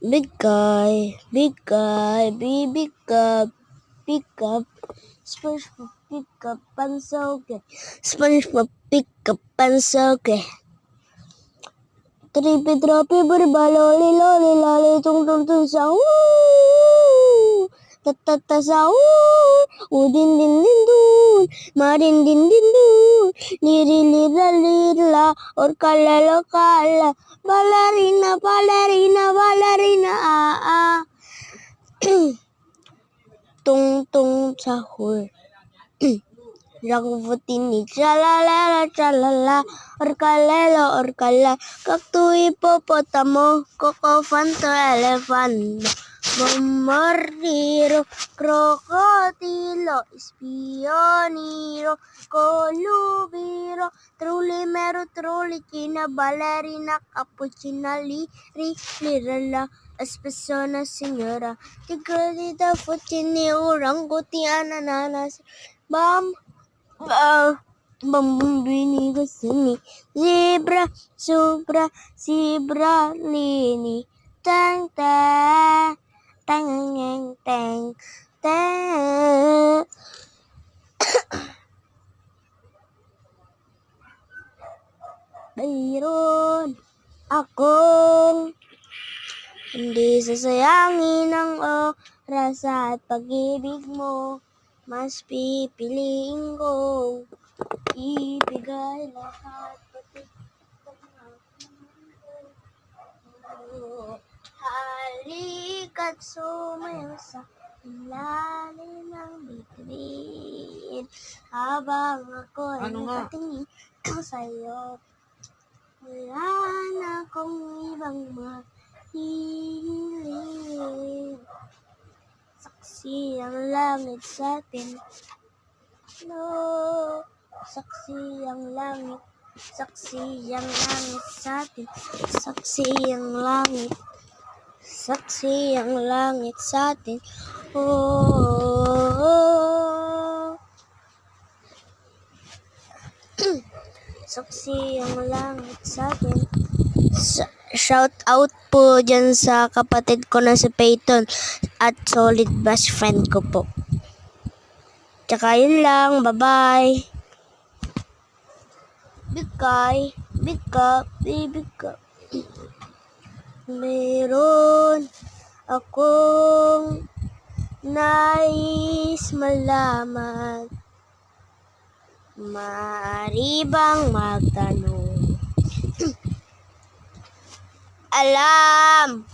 Big guy, big guy, big cup, pick up. SpongeBob pick up pencil, okay. SpongeBob pick up pencil, okay. Trippy troppy burba loli loli loli tung tung tung sa tatata sa udin din din dun marin din din dun liri lira lira or kala kala ballerina ballerina ballerina tung tung sahur Ragvutini tralala tralala orkala kaktu hipopotamo kokofanto elefando bombardiro crocodilo spioniro colubiro trulimero trulicina ballerina cappuccina lirala espesona signora tigradita fucini uranguti ananas Bambini kesini zebra subra zebra lini tang tang tang tang tang. Mayroon akong hindi sasayangi ng oras at pag-ibig mo. Mas pipiliin kong ibigay lahat pati halika't sumayaw sa ilalim ng bituin habang ako'y nakatingin sa'yo. Wala na akong ibang mahihiling. Saksi ang langit sa atin. No, saksi ang langit. Saksi ang langit sa atin. Saksi ang langit. Saksi ang langit sa atin. Oh. Saksi ang langit sa atin. Shout out po dyan sa kapatid ko na si Peyton at solid best friend ko po. Tsaka yun lang, bye-bye. Big guy, big cup, big cup. Meron akong nais malaman. Maaari bang magtanong? Alam